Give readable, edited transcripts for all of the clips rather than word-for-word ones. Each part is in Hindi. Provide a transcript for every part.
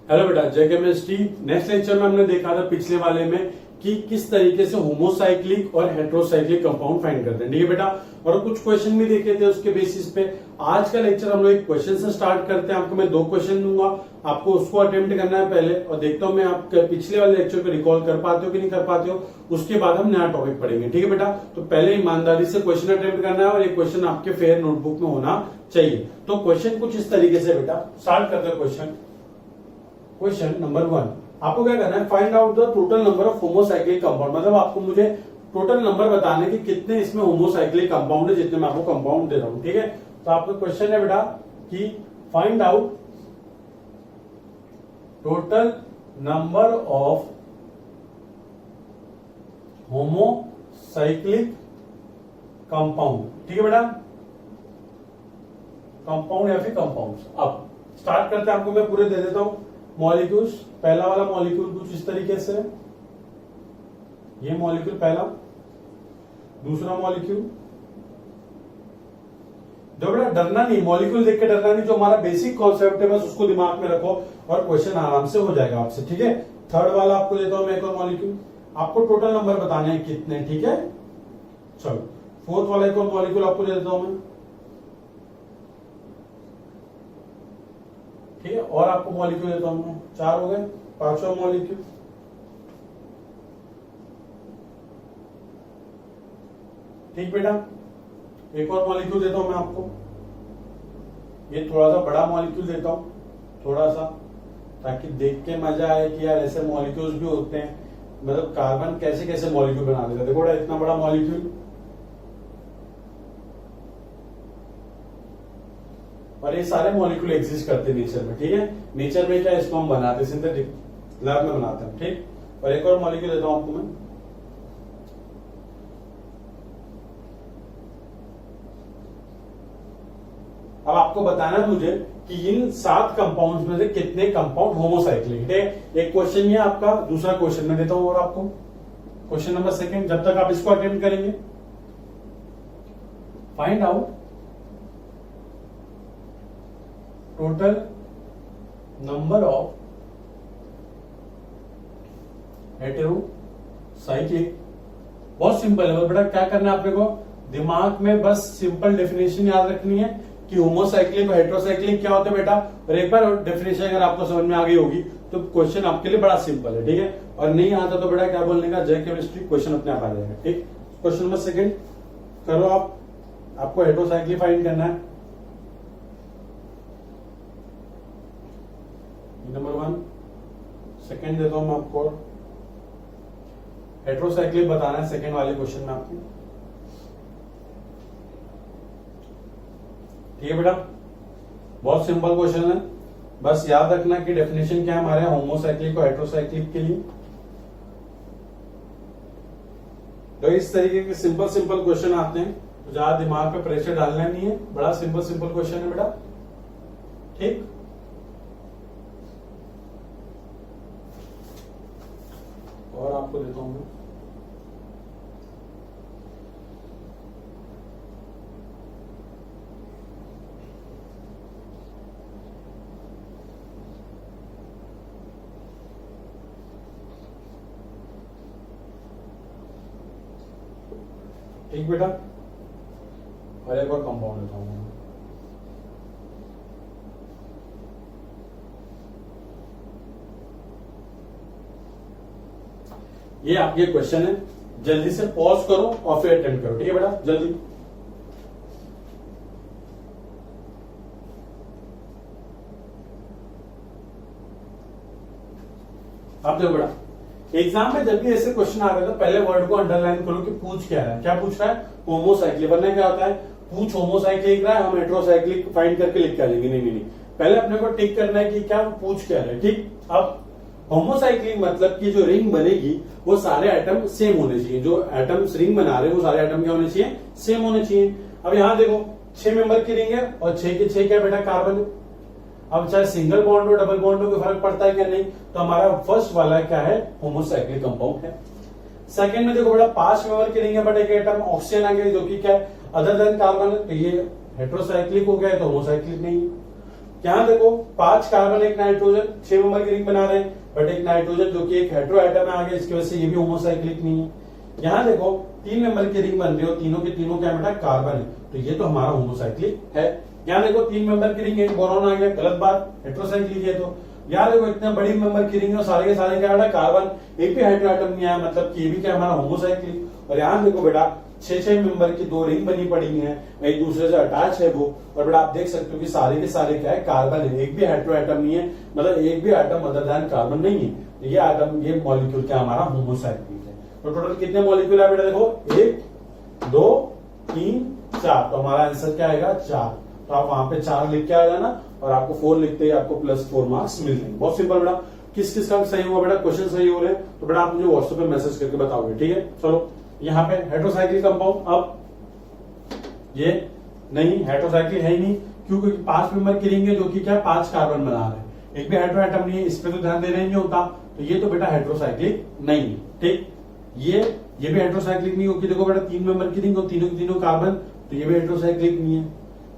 हेलो बेटा, जय केमिस्ट्री। नेक्स्ट लेक्चर में हमने देखा था पिछले वाले में कि किस तरीके से होमोसाइक्लिक और हेट्रोसाइक्लिक कंपाउंड फाइंड करते हैं, ठीक है बेटा। और कुछ क्वेश्चन भी देखे थे उसके बेसिस पे। आज का लेक्चर हम लोग एक क्वेश्चन से स्टार्ट करते हैं। आपको मैं 2 क्वेश्चन दूंगा, आपको उसको अटेम्प्ट करना है पहले, और देखता हूं मैं आप पिछले वाले लेक्चर को रिकॉल कर पाते हो कि नहीं कर पाते हो। उसके बाद हम नया टॉपिक पढ़ेंगे, ठीक है बेटा। तो पहले ईमानदारी से क्वेश्चन अटेम्प्ट करना है और ये क्वेश्चन आपके फेयर नोटबुक में होना चाहिए। तो क्वेश्चन कुछ इस तरीके से बेटा, स्टार्ट करते हैं क्वेश्चन नंबर 1। आपको क्या करना है, find out the total number of homocyclic compound. मतलब आपको मुझे टोटल नंबर बताने कि कितने इसमें होमोसाइक्लिक कंपाउंड है, जितने मैं आपको कंपाउंड दे रहा हूं, ठीक है। तो आपका क्वेश्चन है बेटा कि find out total number of homocyclic compound, ठीक है बेटा। कंपाउंड या फिर कंपाउंड्स। अब स्टार्ट करते हैं, आपको मैं पूरे दे देता हूं मॉलिक्यूल्स। पहला वाला मॉलिक्यूल कुछ इस तरीके से, ये मॉलिक्यूल पहला। दूसरा मॉलिक्यूल, जो बेटा डरना नहीं, मॉलिक्यूल देख के डरना नहीं, जो हमारा बेसिक कॉन्सेप्ट है बस उसको दिमाग में रखो और क्वेश्चन आराम से हो जाएगा आपसे, ठीक है। थर्ड वाला आपको देता हूं मैं एक और मॉलिक्यूल, आपको टोटल नंबर बताने हैं कितने, ठीक है। चलो फोर्थ वाला एक और मॉलिक्यूल आपको दे देता हूं मैं, ठीक है। और आपको मॉलिक्यूल देता हूं मैं, 4 हो गए। 5वां मॉलिक्यूल, ठीक बेटा। एक और मॉलिक्यूल देता हूं मैं आपको, ये थोड़ा सा बड़ा मॉलिक्यूल देता हूं, थोड़ा सा, ताकि देख के मजा आए कि यार ऐसे मॉलिक्यूल्स भी होते हैं। मतलब कार्बन कैसे कैसे मॉलिक्यूल बना देता है, देखो बेटा इतना बड़ा मॉलिक्यूल। और ये सारे मॉलिक्यूल एग्जिस्ट करते हैं नेचर में, ठीक है। नेचर में क्या, इसको हम बनाते हैं सिंथेटिक, लैब में बनाते हैं, ठीक। और एक और मॉलिक्यूल देता हूं आपको मैं, अब आपको बताना है मुझे कि इन 7 कंपाउंड्स में से कितने कंपाउंड होमोसाइक्लिक है। एक क्वेश्चन ये आपका, दूसरा क्वेश्चन मैं देता हूं और आपको क्वेश्चन नंबर 2। जब तक आप इसको अटेम्प्ट करेंगे, find out total number of heterocyclic. बहुत सिंपल है बेटा, क्या करना है आपने को, दिमाग में बस सिंपल डेफिनेशन याद रखनी है कि होमोसाइक्लिक और हेटेरोसाइक्लिक क्या होते हैं बेटा। और एक बार डेफिनेशन अगर आपको समझ में आ गई होगी तो क्वेश्चन आपके लिए बड़ा सिंपल है, ठीक है। और नहीं आता तो बेटा क्या बोलने का, जय केमिस्ट्री, क्वेश्चन अपने आप आ जाएगा, ठीक। क्वेश्चन नंबर 2 करो आप, आपको हेटेरोसाइक्लिक फाइंड करना है। नंबर 1, सेकेंड देता हूं मैं आपको, हेटेरोसाइक्लिक बताना है सेकेंड वाले क्वेश्चन में आपको, ठीक है बेटा। बहुत सिंपल क्वेश्चन है, बस याद रखना कि डेफिनेशन क्या है हमारे होमोसाइक्लिक और हेटेरोसाइक्लिक के लिए। तो इस तरीके के सिंपल सिंपल क्वेश्चन आते हैं, तो ज्यादा दिमाग पे प्रेशर डालना नहीं है, बड़ा सिंपल सिंपल क्वेश्चन है बेटा, ठीक। और आपको देता हूं मैं, ठीक बेटा। और एक और कंपाउंड देता हूं मैं, ये आपके क्वेश्चन है। जल्दी से पॉज करो और फिर अटेम्प्ट करो, ठीक है बेटा, जल्दी। आप देखो बेटा, एग्जाम में जब भी ऐसे क्वेश्चन आ रहे हैं तो पहले वर्ड को अंडरलाइन करो कि पूछ क्या रहा है। क्या पूछ रहा है, होमोसाइक्लिक। वरना क्या होता है, पूछ होमोसाइक्लिक रहा है, हम हेटेरोसाइक्लिक फाइंड करके लिख के आ जाएंगे। नहीं, पहले अपने को टिक करना है कि क्या पूछ क्या रहा है, ठीक। अब होमोसाइक्लिक मतलब कि जो रिंग बनेगी वो सारे एटम सेम होने चाहिए। जो एटम्स रिंग बना रहे हैं वो सारे एटम क्या होने चाहिए, सेम होने चाहिए। अब यहां देखो 6 मेंबर की रिंग है और 6 के 6 क्या बेटा, कार्बन है। अब चाहे सिंगल बॉन्ड हो डबल बॉन्ड हो, कोई फर्क पड़ता है क्या, नहीं। तो हमारा फर्स्ट वाला क्या है, होमोसाइक्लिक कंपाउंड है। सेकंड में देखो बेटा 5 मेंबर की रिंग है बट एक एटम ऑक्सीजन आ गया जो कि क्या है, अदर देन कार्बन है, तो ये हेटेरोसाइक्लिक हो गया है, तो होमोसाइक्लिक नहीं है। यहाँ देखो 5 कार्बन एक नाइट्रोजन 6 मेंबर की रिंग बना रहे हैं, बट एक नाइट्रोजन जो कि एक हेटेरो एटम में आ गया, इसकी वजह से ये भी होमोसाइक्लिक नहीं है। यहाँ देखो 3 मेंबर की रिंग बन रही हो, तीनों के तीनों क्या बेटा कार्बन है, तो ये तो हमारा होमोसाइक्लिक है। यहाँ देखो 3 मेंबर की रिंग एक बोरॉन आ गया, गलत बात, हेटेरोसाइक्लिक है। तो यहाँ देखो इतने बड़ी मेंबर की रिंग है, सारे के सारे क्या बेटा कार्बन, एक भी हेटेरो एटम नहीं आया, मतलब कि ये भी क्या हमारा होमोसाइक्लिक। और यहाँ देखो बेटा 6 मेंबर की 2 रिंग बनी पड़ी हैं, एक दूसरे से अटैच है वो, और बेटा आप देख सकते हो कि सारे के सारे क्या है कार्बन है, एक भी हेटेरो एटम नहीं है, मतलब एक भी एटम अदर देन कार्बन नहीं है। तो ये एटम, ये मॉलिक्यूल क्या हमारा होमोसाइक्लिक है। तो टोटल कितने मॉलिक्यूल है बेटा, देखो 1 2 3 4, तो हमारा आंसर क्या आएगा 4। तो आप वहां पे 4 लिख के आ जाना, और आपको 4 लिखते ही आपको +4 मार्क्स मिल जाएंगे। बहुत सिंपल बेटा। किस किस का सही हुआ बेटा, क्वेश्चन सही हो रहे हैं तो बेटा आप मुझे व्हाट्सएप पे मैसेज करके बताओगे, ठीक है। चलो यहाँ पे हेटेरोसाइक्लिक कंपाउंड, अब ये नहीं हेटेरोसाइक्लिक है ही नहीं, क्योंकि 5 मेंबर की रिंग है जो कि क्या 5 कार्बन बना रहे हैं, एक भी हेटेरो एटम नहीं है, इस पे तो ध्यान दे रहे नहीं होता, तो ये तो बेटा हेटेरोसाइक्लिक नहीं है, ठीक। ये भी हेटेरोसाइक्लिक नहीं होगी, देखो बेटा 3 मेंबर की रिंग और तीनों के तीनों कार्बन, तो ये भी हेटेरोसाइक्लिक नहीं है।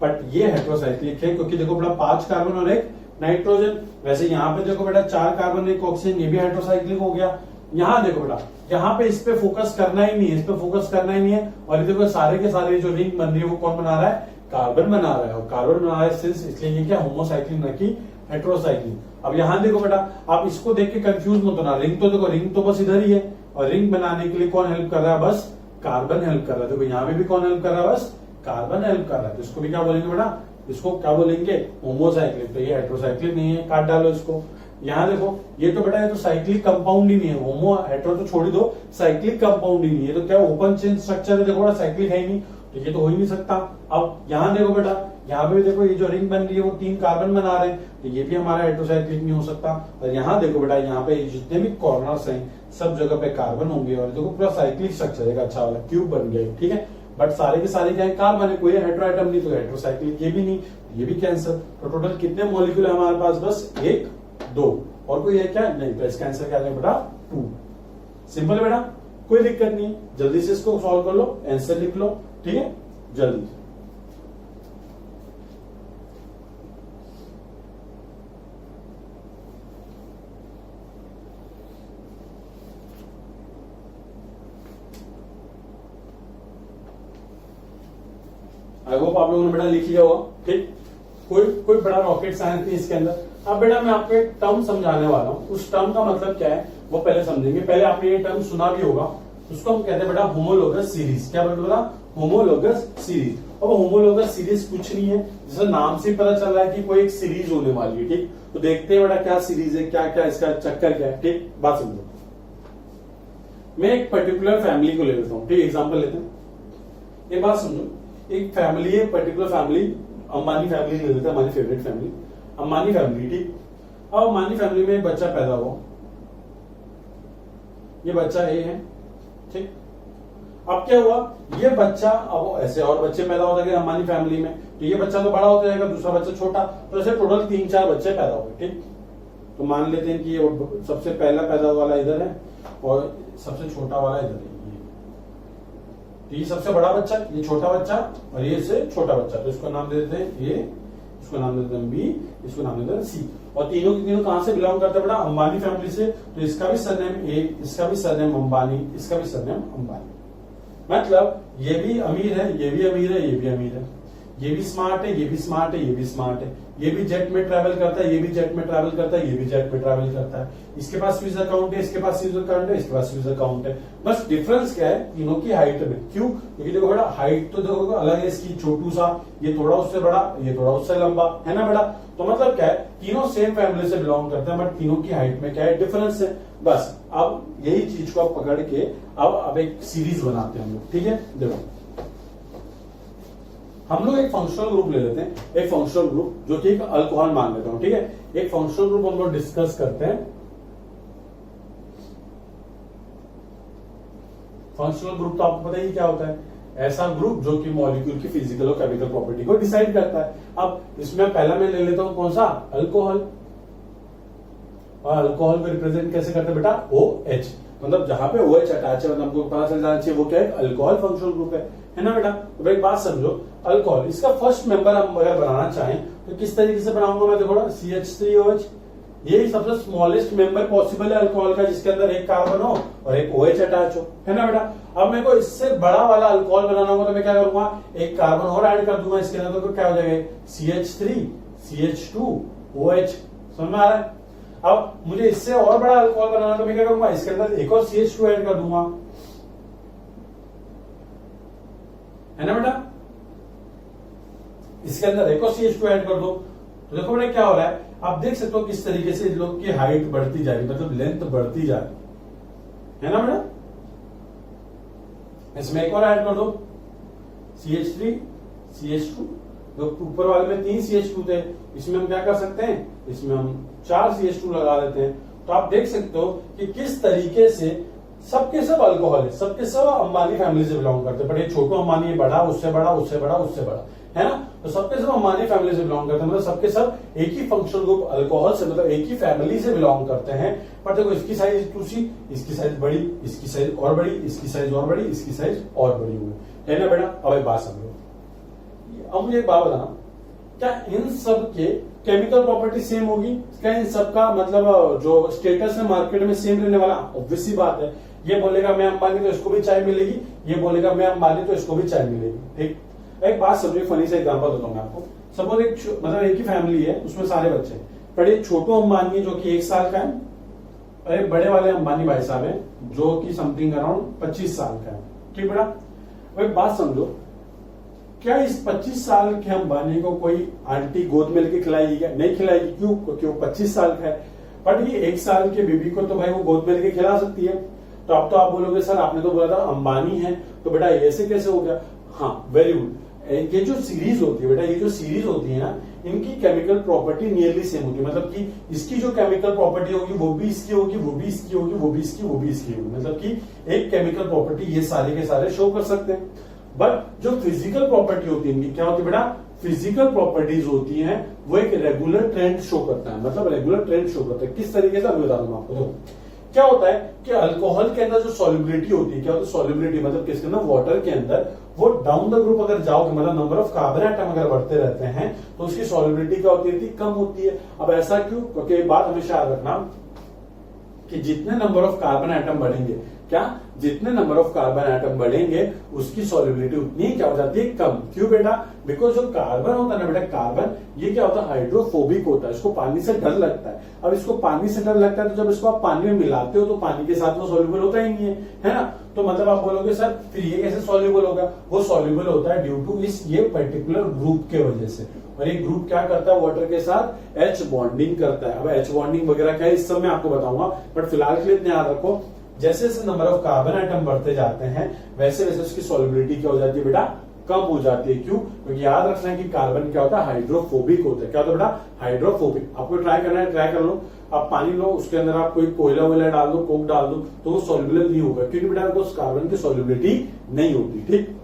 बट ये हेटेरोसाइक्लिक है क्योंकि देखो बेटा 5 कार्बन और एक नाइट्रोजन। वैसे यहाँ पे देखो बेटा 4 कार्बन एक ऑक्सीजन, ये भी हेटेरोसाइक्लिक हो गया। यहाँ देखो बेटा, यहाँ पे इस पे फोकस करना ही नहीं है, इस पे फोकस करना ही नहीं है, और ये देखो सारे के सारे जो रिंग बन रही है वो कौन बना रहा है, कार्बन बना रहा है, और कार्बन बना रहा है सिंस, इसलिए ये क्या होमोसाइक्लिक न कि हेटेरोसाइक्लिक। अब यहाँ देखो बेटा, आप इसको देख के कंफ्यूज मत होना, रिंग तो देखो रिंग तो बस इधर ही है, और रिंग बनाने के लिए कौन हेल्प कर रहा है, बस कार्बन हेल्प कर रहा है। देखो यहाँ पे भी कौन हेल्प कर रहा है, बस कार्बन हेल्प कर रहा है, तो इसको भी क्या बोलेंगे बेटा, इसको क्या बोलेंगे, होमोसाइक्लिक। तो ये हेटेरोसाइक्लिक नहीं है, काट डालो इसको। यहाँ देखो ये तो बेटा ये तो साइक्लिक कंपाउंड ही नहीं है, होमो हेटेरो तो छोड़ दो, साइक्लिक कंपाउंड ही नहीं है, तो क्या ओपन चेन स्ट्रक्चर है, देखो बेटा साइक्लिक है ही नहीं, तो ये तो हो ही नहीं सकता। अब यहाँ देखो बेटा, यहाँ पे देखो ये जो रिंग बन रही है वो 3 कार्बन बना रहे हैं, तो ये भी हमारा हेटेरोसाइक्लिक नहीं हो सकता। और यहाँ देखो बेटा, यहाँ पे जितने भी कॉर्नर्स हैं सब जगह पे कार्बन होंगे, और देखो पूरा साइक्लिक स्ट्रक्चर है, अच्छा वाला क्यूब बन गया, ठीक है। बट सारे के सारे क्या है, कार्बन है, कोई हेटेरो एटम नहीं, तो हेटेरोसाइक्लिक ये भी नहीं, ये भी कैंसर। तो टोटल कितने मॉलिक्यूल है हमारे पास, बस 1 2, और कोई है क्या नहीं, तो इसका आंसर क्या है बेटा 2। सिंपल है बेटा, कोई दिक्कत नहीं, जल्दी से इसको सॉल्व कर लो, आंसर लिख लो, ठीक है, जल्दी। आई होप आप लोगों ने बेटा लिख लिया होगा, ठीक। कोई बड़ा रॉकेट साइंस नहीं इसके अंदर। अब बेटा मैं आपको एक टर्म समझाने वाला हूँ, उस टर्म का मतलब क्या है वो पहले समझेंगे। पहले आपने ये टर्म सुना भी होगा, उसको हम कहते हैं बेटा होमोलोगस सीरीज। क्या बोलते बेटा, होमोलोगस सीरीज। अब होमोलोगस सीरीज कुछ नहीं है, जैसे नाम से पता चल रहा है कि कोई एक सीरीज होने वाली है, ठीक। तो देखते हैं बेटा क्या सीरीज है, क्या क्या इसका चक्कर क्या है, ठीक। बात समझो, मैं एक पर्टिकुलर फैमिली को ले लेता हूँ, ठीक, एग्जाम्पल लेते हैं। एक बात समझो, एक फैमिली है, पर्टिकुलर फैमिली, अंबानी फैमिली ले लेते हैं, हमारी फेवरेट फैमिली अंबानी फैमिली, ठीक। अब अंबानी फैमिली में एक बच्चा पैदा हुआ, ये बच्चा ए है, ठीक। अब क्या हुआ, ये बच्चा, अब ऐसे और बच्चे पैदा हो गए अंबानी फैमिली में, तो ये बच्चा तो बड़ा होता जाएगा, दूसरा बच्चा छोटा, तो ऐसे टोटल 3-4 बच्चे पैदा हो गए, ठीक। तो मान लेते हैं कि ये सबसे पहला पैदा वाला इधर है और सबसे छोटा वाला इधर है, तो ये सबसे बड़ा बच्चा, ये छोटा बच्चा, और ये से छोटा बच्चा, तो इसको नाम दे देते हैं ए, इसको नाम देते हैं बी, इसको नाम देते हैं सी। और तीनों के तीनों कहां से बिलोंग करते हैं बेटा, अंबानी फैमिली से, तो इसका भी सरनेम ए, इसका भी सरनेम अंबानी, इसका भी सरनेम अंबानी। मतलब ये भी अमीर है, ये भी अमीर है, ये भी अमीर है, ये भी स्मार्ट है, ये भी स्मार्ट है, ये भी स्मार्ट है, ये भी जेट में ट्रैवल करता है, ये भी जेट में ट्रैवल करता है, ये भी जेट में ट्रैवल करता है, इसके पास स्विस अकाउंट है, इसके पास स्विस अकाउंट है, इसके पास स्विस अकाउंट है। बस डिफरेंस क्या है तीनों की हाइट में, क्यों, क्योंकि देखो बेटा हाइट तो देखो अलग है इसकी, छोटू सा, ये थोड़ा उससे बड़ा, ये थोड़ा उससे लंबा, है ना बेटा। तो मतलब क्या है, तीनों सेम फैमिली से बिलोंग करते हैं, बट तीनों की हाइट में क्या है, डिफरेंस है। बस अब यही चीज को आप पकड़ के अब एक सीरीज बनाते हैं हम लोग, ठीक है। देखो हम लोग एक फंक्शनल ग्रुप ले लेते हैं, एक फंक्शनल ग्रुप जो कि एक अल्कोहल मान लेता हूं, ठीक है। एक फंक्शनल ग्रुप हम लोग डिस्कस करते हैं। फंक्शनल ग्रुप तो आपको पता ही क्या होता है, ऐसा ग्रुप जो कि मॉलिक्यूल की फिजिकल और केमिकल प्रॉपर्टी को डिसाइड करता है। अब इसमें पहला मैं ले लेता हूं कौन सा, अल्कोहल। और अल्कोहल को रिप्रेजेंट कैसे करते हैं बेटा, OH, मतलब जहां पे OH अटैच है, मतलब हमको पता चल जाना चाहिए वो क्या है, अल्कोहल फंक्शनल ग्रुप है। है ना बेटा। तो एक बात समझो, अल्कोहल इसका फर्स्ट मेंबर हम अगर बनाना चाहें तो किस तरीके से बनाऊंगा मैं, देखो ना CH3OH, ये सबसे स्मॉलेस्ट मेंबर पॉसिबल है अल्कोहल का, जिसके अंदर एक कार्बन हो और एक OH अटैच हो, है ना बेटा। अब मेरे को इससे बड़ा वाला अल्कोहल बनाना होगा तो मैं क्या करूंगा, एक कार्बन और ऐड कर दूंगा इसके अंदर, तो क्या हो जाएगा CH3 CH2OH, समझ में आ रहा है। अब मुझे इससे और बड़ा अल्कोहल बनाना तो मैं क्या करूंगा, इसके अंदर एक और CH2 ऐड कर दूंगा, है ना बेटा। इसके अंदर एक और CH2 ऐड कर दो, तो देखो बेटा क्या हो रहा है, आप देख सकते हो किस तरीके से लोग की हाइट बढ़ती जा रही, मतलब लेंथ बढ़ती जा रही है ना बेटा। इसमें एक और ऐड कर दो CH3 CH2, जो ऊपर वाले में 3 CH2 थे, इसमें हम क्या कर सकते हैं, इसमें हम 4 CH2 लगा देते हैं। तो आप देख सकते हो कि किस तरीके से सबके सब अल्कोहल है, सबके सब अंबानी फैमिली से बिलोंग करते हैं, बट ये छोटू अंबानी बड़ा, उससे बड़ा, उससे बड़ा, उससे बड़ा, है ना। तो सबके सब अंबानी फैमिली से बिलोंग करते हैं, मतलब सबके सब एक ही फंक्शनल ग्रुप अल्कोहल से, मतलब एक ही फैमिली से बिलोंग करते हैं। पर देखो इसकी साइज टूसी, इसकी साइज बड़ी, इसकी साइज और बड़ी, इसकी साइज और बड़ी, इसकी साइज और बड़ी हुई, है ना बेटा। अब एक बात समझो, अब मुझे एक बात बताना, क्या इन सब के केमिकल प्रॉपर्टी सेम होगी, क्या इन सब का मतलब जो स्टेटस है मार्केट में सेम रहने वाला, ऑब्वियस सी बात है। ये बोलेगा मैं अंबानी तो इसको भी चाय मिलेगी, ये बोलेगा मैं अंबानी तो इसको भी चाय मिलेगी, ठीक। एक बात समझिए, फनी से एग्जांपल देता हूं मैं आपको। सपोज एक मतलब एक ही फैमिली है, उसमें सारे बच्चे हैं, पर एक छोटू अंबानी है जो कि 1 साल का है, और एक बड़े वाले अंबानी भाई साहब है जो कि समथिंग अराउंड 25 साल का है, ठीक बेटा। अब एक बात समझो, क्या इस 25 साल के अंबानी को कोई आंटी गोद में लेके खिलाएगी क्या? नहीं खिलाएगी, क्यों? क्योंकि वो 25 साल का है। बट ये 1 साल के बेबी को तो भाई वो गोद में लेके खिला सकती है। तो अब तो आप बोलोगे सर आपने तो बोला था अंबानी है, तो बेटा ऐसे कैसे हो गया? हाँ, वेरी गुड। ये जो सीरीज होती है बेटा, ये जो सीरीज होती है ना, इनकी केमिकल प्रॉपर्टी नियरली सेम होती है, मतलब कि इसकी जो केमिकल प्रॉपर्टी होगी वो भी इसकी होगी, वो भी इसकी होगी, वो भी इसकी, वो भी इसकी होगी, मतलब कि एक केमिकल प्रॉपर्टी ये सारे के सारे शो कर सकते हैं। बट जो फिजिकल प्रॉपर्टी होती है इनकी, क्या होती है बेटा? फिजिकल प्रॉपर्टीज होती हैं वो एक रेगुलर ट्रेंड शो करता है, मतलब रेगुलर ट्रेंड शो करता है। किस तरीके से अभी बता दूंगा आपको। देखो क्या होता है कि अल्कोहल के अंदर जो सॉल्युबिलिटी होती है, क्या होती है सॉल्युबिलिटी, मतलब किसके अंदर? वाटर के अंदर। वो डाउन द ग्रुप अगर जाओगे, मतलब नंबर ऑफ कार्बन एटम अगर बढ़ते रहते हैं तो उसकी सॉल्युबिलिटी क्या होती है? कम होती है। अब ऐसा क्यों? क्योंकि एक बात हमेशा याद रखना कि जितने नंबर ऑफ कार्बन एटम बढ़ेंगे, क्या जितने नंबर ऑफ कार्बन एटम बढ़ेंगे उसकी सॉल्युबिलिटी उतनी क्या हो जाती है? कम। क्यों बेटा? बिकॉज जो कार्बन होता है ना बेटा, कार्बन ये क्या होता है? हाइड्रोफोबिक होता है, इसको पानी से डर लगता है। अब इसको पानी से डर लगता है तो जब इसको आप पानी में मिलाते हो तो पानी के साथ वो सॉल्युबल होता ही नहीं है ना। तो मतलब आप बोलोगे सर फिर ये कैसे सॉल्युबल होगा? वो सॉल्युबल होता है ड्यू टू इस ये पर्टिकुलर ग्रुप के वजह से। और ये ग्रुप क्या करता है? वाटर के साथ H बॉन्डिंग करता है। अब H बॉन्डिंग वगैरह क्या है इस सब मैं आपको बताऊंगा, बट फिलहाल के लिए इतना याद रखो, जैसे जैसे नंबर ऑफ कार्बन आइटम बढ़ते जाते हैं वैसे वैसे उसकी सॉल्युबिलिटी क्या हो जाती है बेटा? कम हो जाती है। क्यों? क्योंकि याद रखना है कि कार्बन क्या होता है? हाइड्रोफोबिक होता है। क्या होता है बेटा? हाइड्रोफोबिक। आपको ट्राई करना है, ट्राई कर लो। आप पानी लो, उसके अंदर आप कोई कोयला वोयला डाल दो, कोक डाल दो, तो वो सॉल्युबल नहीं होगा, क्योंकि बेटा उस कार्बन की सॉल्युबिलिटी नहीं होती, ठीक।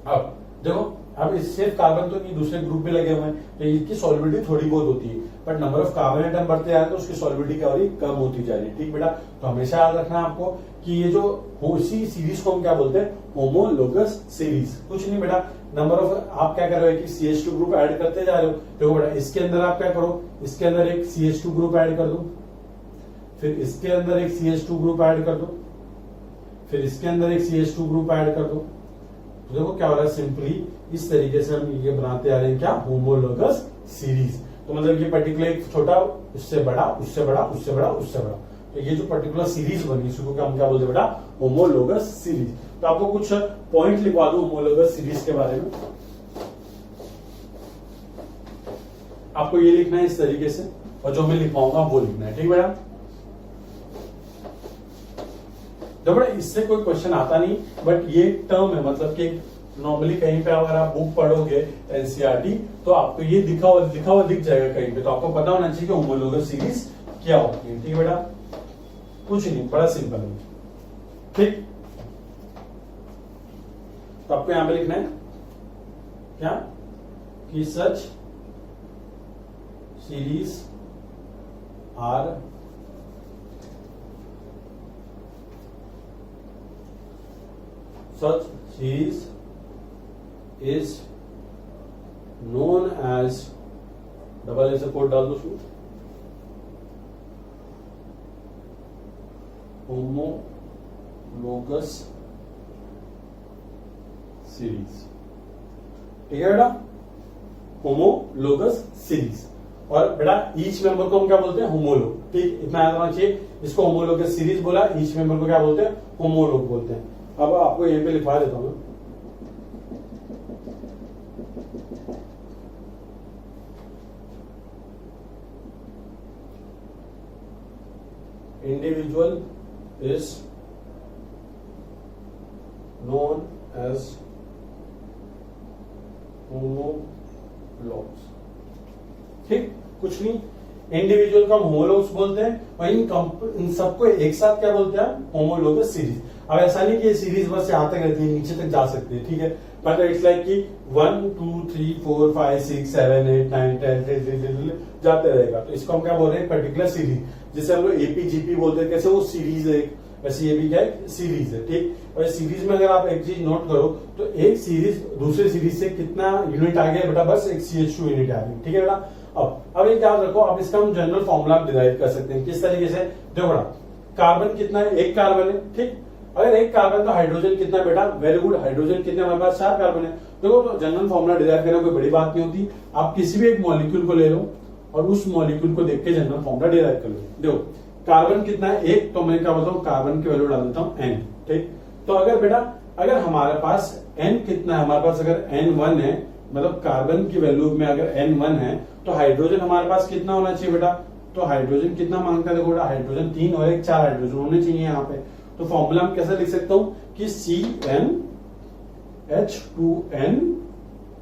अब देखो, अब सिर्फ कार्बन तो नहीं, दूसरे ग्रुप भी लगे हुए हैं तो इसकी सॉल्युबिलिटी थोड़ी बहुत होती है, but number of carbon atom बढ़ते जा रहे हैं तो उसकी सॉल्युबिलिटी क्या हो रही? कम होती जा रही है, ठीक बेटा। तो हमेशा याद रखना आपको कि ये जो इसी सीरीज को हम क्या बोलते हैं? Homologous series. कुछ नहीं बेटा, नंबर ऑफ आप क्या कर रहे हो कि CH2 ग्रुप ऐड करते जा रहे हो। देखो बेटा, इसके अंदर आप क्या करो, इसके अंदर एक CH2 ग्रुप ऐड कर दो, फिर इसके अंदर एक CH2 ग्रुप ऐड कर दो, फिर इसके अंदर एक CH2 ग्रुप ऐड कर दो। तो देखो क्या हो रहा है, सिंपली इस तरीके से हम ये बनाते आ रहे हैं, क्या? Homologous series. तो मतलब ये पर्टिकुलर एक छोटा, उससे बड़ा, उससे बड़ा, उससे बड़ा, उससे बड़ा, तो ये जो पर्टिकुलर सीरीज बनी इसको हम क्या बोलते हैं बेटा? Homologous series. तो आपको कुछ पॉइंट लिखवा दो होमोलोगस सीरीज के बारे में। आपको ये लिखना है इस तरीके से, और जो मैं लिखवाऊंगा वो लिखना है, ठीक बेटा। तो बेटा इससे कोई क्वेश्चन आता नहीं, बट ये टर्म है, मतलब कि नॉर्मली कहीं पे अगर आप बुक पढ़ोगे एनसीईआरटी तो आपको ये लिखा हुआ दिख जाएगा कहीं पे, तो आपको पता होना चाहिए कि होमोलोगस सीरीज क्या होती है, ठीक है बेटा। कुछ नहीं, बड़ा सिंपल है, ठीक। तो आपको यहां पे लिखना है क्या कि such series are such series is known as double ऐसे कोड डाल दो उसमें होमोलोगस सीरीज। ठीक है बेटा, होमोलोगस सीरीज। और बेटा ईच मेंबर को हम क्या बोलते हैं? होमोलोग। ठीक, इतना याद रखना चाहिए। इसको होमोलोगस सीरीज बोला, ईच मेंबर को क्या बोलते हैं? होमोलोग बोलते हैं। अब आपको यहीं पे लिखवा देता हूं। Individual is known as homologues. ठीक, कुछ नहीं, इंडिविजुअल को हम होमोलॉग्स बोलते हैं और इन सबको एक साथ क्या बोलते हैं? Homologous series. अब ऐसा नहीं कि ये सीरीज बस यहां तक रहती है, नीचे तक जा सकती है। ठीक है, बट इट्स लाइक कि 1 2 3 4 5 6 7 8 9 10 जाते रहेगा। तो इसको हम क्या बोल रहे हैं? पर्टिकुलर सीरीज, जिसे हम लोग एपीजीपी बोलते हैं। कैसे? वो सीरीज है, वैसे ये भी क्या है? सीरीज है। ठीक, और इस सीरीज में अगर आप एक चीज नोट करो तो एक सीरीज दूसरी सीरीज से कितना यूनिट आ गया बेटा? बस एक CH2 यूनिट आ गई। ठीक है बेटा, अब एक याद रखो, आप इसका हम जनरल फॉर्मूला डिराइव कर सकते हैं। किस तरीके से? देखो बेटा, कार्बन कितना है? एक कार्बन है। ठीक, अगर एक कार्बन तो हाइड्रोजन कितना बेटा? वेरी गुड, हाइड्रोजन कितने हमारे पास? 4 कार्बन है। देखो, तो जनरल फॉर्मूला डिराइव करना कोई बड़ी बात नहीं होती। आप किसी भी एक मॉलिक्यूल को ले लो और उस मॉलिक्यूल को देख के जनरल फॉर्मूला डिराइव कर लो। देखो, कार्बन कितना है? एक, तो मैं क्या बोलता हूँ? कार्बन की वैल्यू डाल देता हूँ N। ठीक, तो अगर बेटा अगर हमारे पास N कितना है? हमारे पास अगर N1 है, मतलब कार्बन की वैल्यू में अगर N1 है, तो हाइड्रोजन हमारे पास कितना होना चाहिए बेटा? तो हाइड्रोजन कितना मांगता है? देखो बेटा, हाइड्रोजन 3 और 1 4 हाइड्रोजन होने चाहिए यहाँ पे। तो फॉर्मूला हम कैसे लिख सकता हूँ कि CnH2n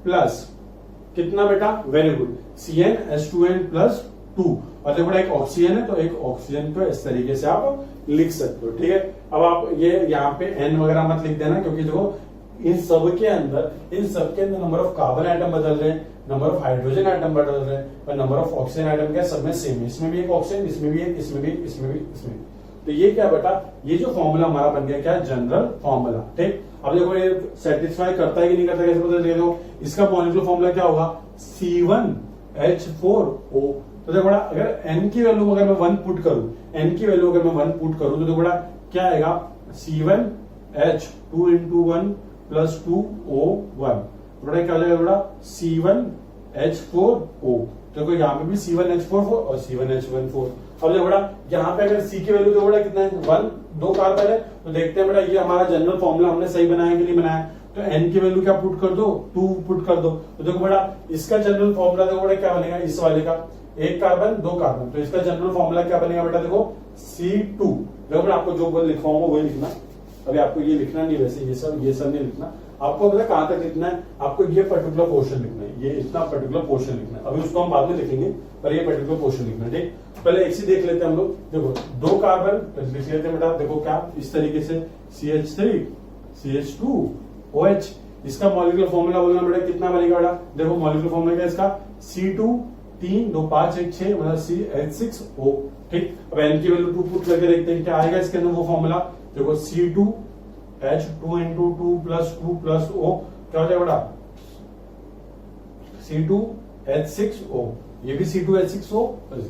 प्लस कितना बेटा? Very good, CnH2n plus 2। और देखो बेटा, एक ऑक्सीजन है तो एक ऑक्सीजन को इस तरीके से आप लिख सकते हो। ठीक है, अब आप ये यहाँ पे N वगैरह मत लिख देना, क्योंकि देखो इन सब के अंदर नंबर ऑफ कार्बन आइटम बदल रहे हैं, नंबर ऑफ हाइड्रोजन आइटम बदल रहे हैं, और नंबर ऑफ ऑक्सीजन आइटम क्या सब में सेम है। इसमें भी एक ऑक्सीजन, इसमें भी एक, इसमें भी एक, इसमें भी, इसमें। तो ये क्या बेटा? ये जो फॉर्मूला हमारा बन गया क्या? General formula. ठीक, अब देखो ये सेटिस्फाई करता है कि नहीं करता, कैसे पता चलेगा? इसका मॉलिक्यूलर फॉर्मूला क्या होगा? C1H4O। तो देखो बेटा, अगर N की वैल्यू अगर मैं 1 पुट करूं, N की वैल्यू अगर मैं 1 पुट करूं, तो देखो बेटा क्या आएगा? C1H2 into 1 plus 2O1। बेटा क्या हो जाएगा बेटा? C1H4O। देखो यहाँ पे भी C1H44 और C1H14। अब देखो बेटा, यहाँ पे अगर C की वैल्यू देखो बेटा कितना है? 1, 2 कार्बन है। तो देखते हैं बेटा, ये हमारा जनरल फॉर्मूला हमने सही बनाया कि नहीं बनाया? तो N की वैल्यू क्या पुट कर दो? 2 पुट कर दो। तो देखो बेटा, इसका जनरल फॉर्मूला देखो बेटा क्या बनेगा? इस वाले का, एक कार्बन 2 कार्बन, तो इसका जनरल फॉर्मूला क्या बनेगा बेटा? देखो C2। देखो बेटा, आपको जो लिखवाऊंगा वही लिखना। अभी आपको ये लिखना नहीं, वैसे ये सब नहीं लिखना। आपको पता कहां तक लिखना है? आपको ये पर्टिकुलर पोर्शन लिखना है, ये इतना पर्टिकुलर पोर्शन लिखना है। अभी उसको हम बाद में लिखेंगे, पर ये पर्टिकुलर पोर्शन लिखना है। ठीक, पहले एक सी देख लेते हैं हम लोग। देखो 2 कार्बन लिख लेते हैं बेटा। देखो क्या इस तरीके से CH3 CH2OH। इसका मॉलिक्यूलर फॉर्मूला बोलना बेटा कितना बनेगा बेटा? देखो मॉलिक्यूलर फॉर्मूला क्या इसका? C2 3 2 5 1 6 मतलब CH6O। ठीक, अब N की वैल्यू 2 पुट करके देखते हैं क्या आएगा इसके अंदर वो फॉर्मूला। देखो C2H2 into 2 plus 2 plus O क्या हो जाएगा बेटा? C2H6O। ये भी C2H6O,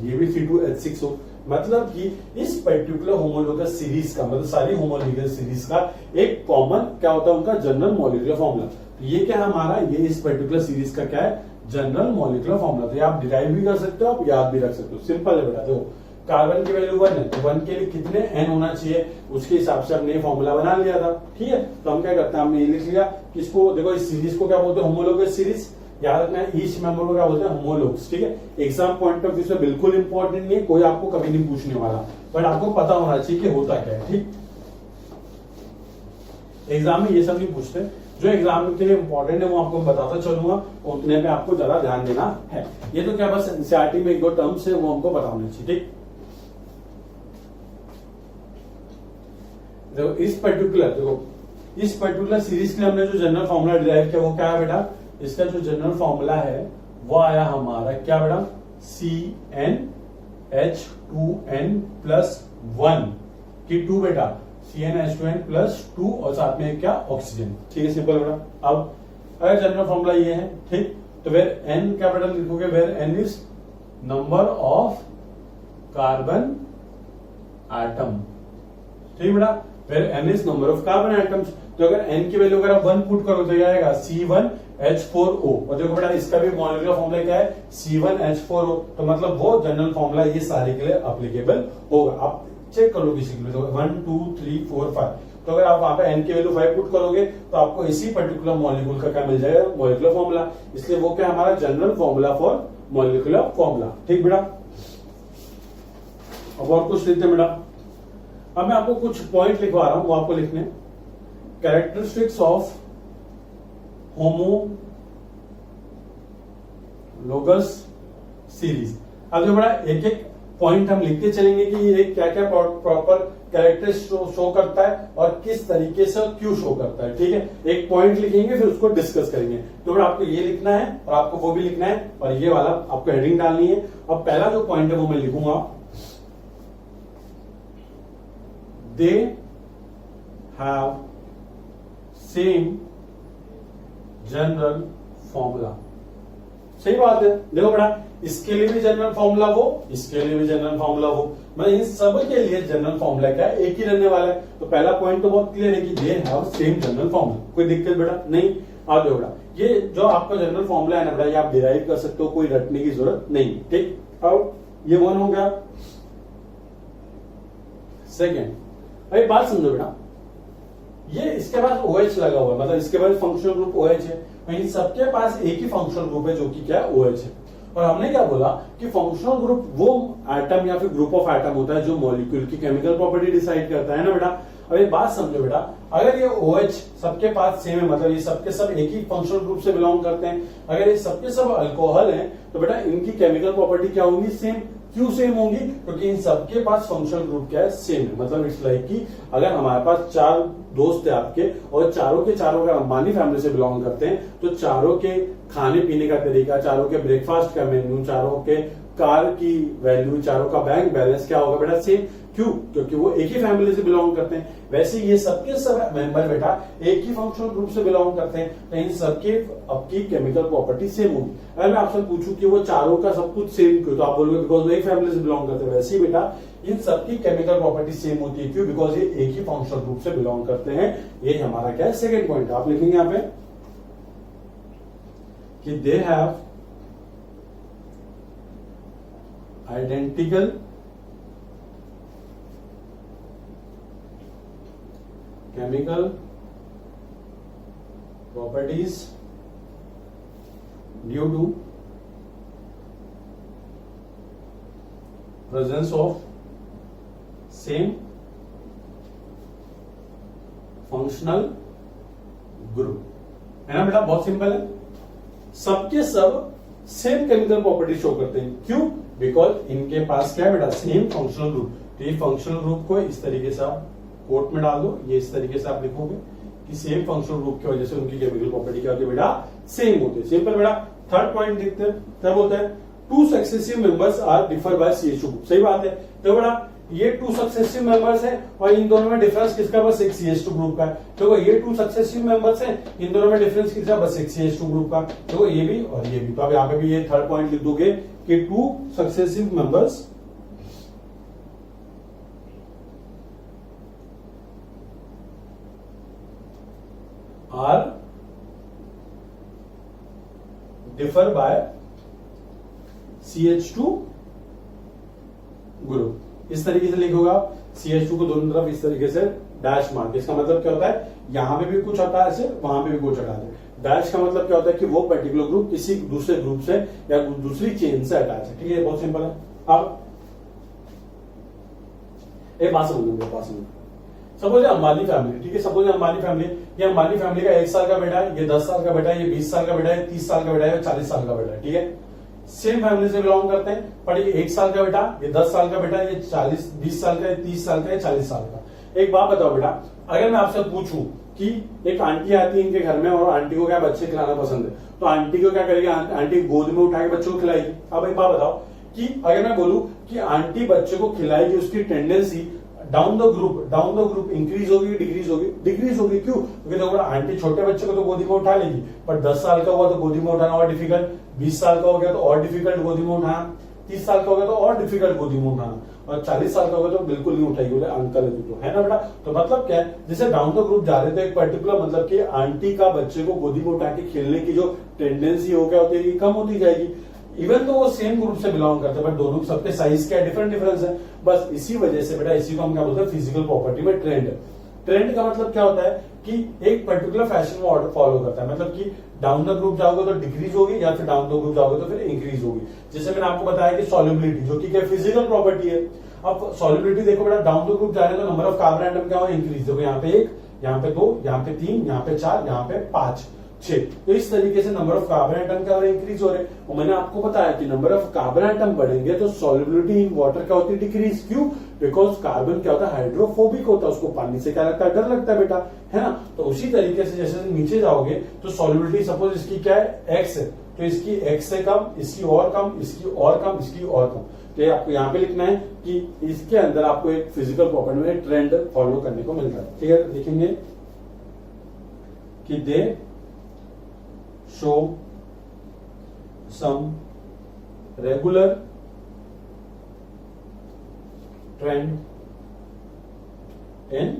ये भी C2H6O। मतलब कि इस पर्टिकुलर होमोलोगस सीरीज का, मतलब सारी होमोलोगस सीरीज का एक कॉमन क्या होता है? उनका जनरल मॉलिक्यूलर फॉर्मूला। तो ये क्या है हमारा? ये इस पर्टिकुलर सीरीज का क्या है? General molecular formula. तो ये आप डिराइव भी कर सकते हो, आप याद भी रख सकते हो। सिंपल है बेटा। देखो कार्बन की वैल्यू 1 है, तो 1 के लिए कितने N होना चाहिए? उसके हिसाब से हमने फॉर्मूला बना लिया था। ठीक है, तो हम क्या करते हैं? हमने ये लिख लिया कि इसको देखो, इस सीरीज को क्या बोलते हैं? Homologous series. याद रखना है, ईच मेंबर को क्या बोलते हैं? होमोलोग्स। ठीक है, एग्जाम पॉइंट ऑफ व्यू से बिल्कुल इंपॉर्टेंट नहीं है, कोई आपको कभी नहीं पूछने वाला, बट आपको पता होना चाहिए कि होता क्या है। ठीक, एग्जाम में ये सब नहीं पूछते। जो एग्जाम के लिए इंपॉर्टेंट है वो आपको बताता चलूंगा, उतने पे आपको ज्यादा ध्यान देना है। ये तो क्या बस एनसीईआरटी में 1-2 टर्म्स है, वो हमको पता होने चाहिए। ठीक, देखो इस पर्टिकुलर सीरीज के लिए हमने जो जनरल फॉर्मूला डिराइव किया वो क्या है बेटा? इसका जो जनरल फॉर्मूला है वो आया हमारा क्या बेटा? CnH2n+1 की 2 बेटा CnH2n प्लस 2 और साथ में क्या ऑक्सीजन। ठीक है, सिंपल बेटा। अब अगर जनरल फॉर्मूला ये है, ठीक, तो वेर n कैपिटल लिखोगे, where n is number of carbon atom. ठीक बेटा, where n is number of carbon atoms. तो अगर n की वैल्यू अगर आप 1 पुट करो तो ये आएगा C1H4O। और देखो बेटा इसका भी मॉलिक्यूलर फॉर्मूला क्या है, C1H4O। तो मतलब वो जनरल फॉर्मूला ये सारे के लिए अप्लीकेबल होगा। आप चेक कर लो किसी के लिए, तो 1 2 3 4 5। तो अगर आप वहां पे n की वैल्यू 5 पुट करोगे तो आपको इसी पर्टिकुलर मॉलिक्यूल का क्या मिल जाएगा, मॉलिक्यूलर फॉर्मूला। इसलिए वो क्या हमारा general formula for molecular formula. ठीक बेटा, अब और कुछ लिखते हैं बेटा। अब मैं आपको कुछ पॉइंट लिखवा रहा हूं, वो आपको लिखने। Characteristics of homologous series. अब जो बड़ा एक एक पॉइंट हम लिखते चलेंगे कि ये क्या क्या प्रॉपर कैरेक्टरिस्टिक शो करता है और किस तरीके से क्यों शो करता है। ठीक है, एक पॉइंट लिखेंगे फिर उसको डिस्कस करेंगे। तो बड़ा आपको ये लिखना है और आपको वो भी लिखना है और ये वाला आपको हेडिंग डालनी है। अब पहला जो पॉइंट है वो मैं लिखूंगा, they have same general formula. सही बात है। देखो बेटा, इसके लिए भी जनरल फॉर्मूला वो, इसके लिए भी जनरल फॉर्मूला वो, मतलब इन सब के लिए जनरल फॉर्मूला क्या है, एक ही रहने वाला है। तो पहला पॉइंट तो बहुत क्लियर है कि they have same general formula. कोई दिक्कत बेटा नहीं। आप देखो बेटा, ये जो आपका जनरल फॉर्मूला है ना बेटा, ये आप डिराइव कर सकते हो, कोई रटने की जरूरत नहीं। ठीक, अब ये 1 हो गया। सेकेंड, अभी बात समझो बेटा, ये इसके पास OH लगा हुआ है, मतलब इसके पास फंक्शनल ग्रुप OH है। इन सबके पास एक ही फंक्शनल ग्रुप है जो कि क्या है, OH है। और हमने क्या बोला कि फंक्शनल ग्रुप वो एटम या फिर ग्रुप ऑफ एटम होता है जो मॉलिक्यूल की केमिकल प्रॉपर्टी डिसाइड करता है ना बेटा। अब एक बात समझो बेटा, अगर ये OH सबके पास सेम है, मतलब ये सबके सब एक ही फंक्शनल ग्रुप से बिलोंग करते हैं, अगर ये सबके सब अल्कोहल हैं, तो बेटा इनकी केमिकल प्रॉपर्टी क्या होगी, सेम। क्यों सेम होगी, क्योंकि इन सबके पास फंक्शनल ग्रुप क्या है, सेम है। मतलब इट्स लाइक कि अगर हमारे पास 4 दोस्त है आपके और चारों के चारों अगर अंबानी फैमिली से बिलोंग करते हैं, तो चारों के खाने पीने का तरीका, चारों के ब्रेकफास्ट का मेन्यू, चारों के कार की वैल्यू, चारों का बैंक बैलेंस क्या होगा बेटा, सेम। क्यों, क्योंकि वो एक ही फैमिली से बिलोंग करते हैं। वैसे ये सबके सब मेंबर बेटा एक ही फंक्शनल ग्रुप से बिलोंग करते हैं, तो इन सबके आपकी केमिकल प्रॉपर्टी सेम होगी। अगर मैं आपसे पूछूं कि वो चारों का सब कुछ सेम क्यों, तो आप बोलोगे बिकॉज वो एक फैमिली से बिलोंग करते हैं। वैसे ही बेटा इन सबकी केमिकल प्रॉपर्टी सेम होती है। क्यों, बिकॉज ये एक ही फंक्शनल ग्रुप से बिलोंग करते हैं। ये हमारा क्या है, सेकेंड पॉइंट। आप लिखेंगे यहां पे कि they have identical chemical properties due to presence of same functional group। है ना बेटा, बहुत सिंपल है। सबके सब सेम केमिकल प्रॉपर्टी शो करते हैं। क्यों, बिकॉज इनके पास क्या है बेटा, सेम फंक्शनल ग्रुप। तो ये फंक्शनल ग्रुप को इस तरीके से आप कोट में डाल दो, ये इस तरीके से आप लिखोगे कि सेम फंक्शनल ग्रुप की वजह से उनकी केमिकल प्रॉपर्टी क्या होती है बेटा, सेम होती है। सिंपल बेटा। थर्ड पॉइंट देखते हैं, क्या बोलते हैं, 2 successive members are differ by CH2 group. सही बात है। तो बेटा ये 2 सक्सेसिव मेंबर्स हैं और इन दोनों में डिफरेंस किसका, बस एक CH2 ग्रुप का है। तो ये 2 सक्सेसिव मेंबर्स हैं, इन दोनों में डिफरेंस किसका, बस एक CH2 ग्रुप का। तो ये भी और ये भी। तो अब यहाँ पे भी ये थर्ड पॉइंट लिख दोगे कि 2 successive members are differ by CH2 group. इस तरीके से लिखोगे आप, CH2 को दोनों तरफ इस तरीके से डैश मार के। इसका मतलब क्या होता है, यहां पे भी कुछ हटा है ऐसे, वहां पे भी कुछ हटा दे। डैश का मतलब क्या होता है कि वो पर्टिकुलर ग्रुप किसी दूसरे ग्रुप से या दूसरी चेन से अटैच है। ठीक है, बहुत सिंपल है। अब एक बात समझो, सपोज अंबानी फैमिली, ठीक है, सपोज अंबानी फैमिली, ये अंबानी फैमिली का 1 साल का बेटा है, ये 10 साल का बेटा है, ये 20 साल का बेटा है, 30 साल का बेटा है, 40 साल का बेटा है। ठीक है, सेम फैमिली से बिलोंग करते हैं, पर ये 1 साल का बेटा, ये 10 साल का बेटा, ये 20 साल का, 30 साल का, ये 40 साल का। एक बात बताओ बेटा, अगर मैं आपसे पूछूं कि एक आंटी आती है इनके घर में और आंटी को क्या बच्चे खिलाना पसंद है, तो आंटी को क्या करेगी, आंटी गोद में उठा के बच्चों को खिलाएगी। अब एक बात बताओ कि अगर मैं बोलूं कि आंटी बच्चे को खिलाएगी, उसकी tendency down the group increase होगी डिक्रीज होगी? डिक्रीज होगी। क्यों? क्योंकि देखो आंटी छोटे बच्चे को तो गोदी में उठा लेगी, पर 10 साल का हुआ तो गोदी में उठाना और डिफिकल्ट, 20 साल का हो गया तो और डिफिकल्ट गोदी में उठाना, 30 साल का हो गया तो और डिफिकल्ट गोदी में उठाना, और 40 साल का हो गया तो बिल्कुल नहीं उठाएगी, बोले अंकल तो है ना बेटा। तो मतलब क्या है, जैसे डाउन द ग्रुप जा रहे हैं तो एक पर्टिकुलर मतलब कि आंटी का बच्चे को गोदी में उठा के खेलने की जो टेंडेंसी हो गया होती है कम होती जाएगी। इवन तो वो सेम ग्रुप से बिलोंग करते हैं, बट दोनों सबके साइज क्या डिफरेंस है। बस इसी वजह से बेटा इसी को हम क्या बोलते हैं, फिजिकल प्रॉपर्टी में ट्रेंड। ट्रेंड का मतलब क्या होता है कि एक पर्टिकुलर फैशन में ऑर्डर फॉलो करता है, मतलब कि डाउन द ग्रुप जाओगे तो डिक्रीज होगी, या फिर डाउन द ग्रुप जाओगे तो फिर इंक्रीज होगी। जैसे मैंने आपको बताया कि सॉल्युबिलिटी, जो कि क्या फिजिकल प्रॉपर्टी है। अब सॉल्युबिलिटी देखो बेटा, डाउन द ग्रुप जा रहे हैं तो नंबर ऑफ कार्बन एटम क्या हो, इंक्रीज। देखो यहाँ पे 1, यहाँ पे 2, यहाँ पे 3, यहाँ पे 4, यहाँ पे 5, 6। तो इस तरीके से नंबर ऑफ कार्बन एटम क्या हो रहे, इंक्रीज हो रहे। और मैंने आपको बताया कि नंबर ऑफ कार्बन एटम बढ़ेंगे तो सॉल्युबिलिटी इन वाटर क्या होती है, डिक्रीज। क्यों? बिकॉज कार्बन क्या होता है, हाइड्रोफोबिक होता है, उसको पानी से क्या लगता है, डर लगता है बेटा, है ना। तो उसी तरीके से जैसे नीचे जाओगे तो सॉल्युबिलिटी सपोज इसकी क्या है, एक्स है, तो इसकी एक्स से कम, इसकी और कम, इसकी और कम, इसकी और कम। तो आपको यहाँ पे लिखना है कि इसके अंदर आपको एक फिजिकल प्रॉपर्टी में ट्रेंड फॉलो करने को मिल रहा है। ठीक है, देखेंगे कि they show some regular trend in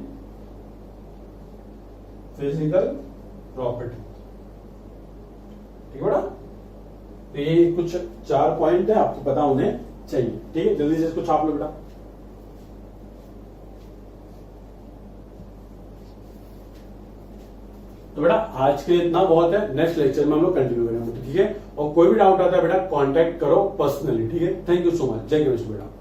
physical property. ठीक है बेटा, तो ये कुछ 4 पॉइंट है, आपको पता होने चाहिए। ठीक है, जल्दी से इसको छाप लो बेटा। तो बेटा आज के लिए इतना बहुत है, नेक्स्ट लेक्चर में हम लोग कंटिन्यू करेंगे। ठीक है, और कोई भी डाउट आता है बेटा कांटेक्ट करो पर्सनली। ठीक है, थैंक यू सो मच। जय गणेश बेटा।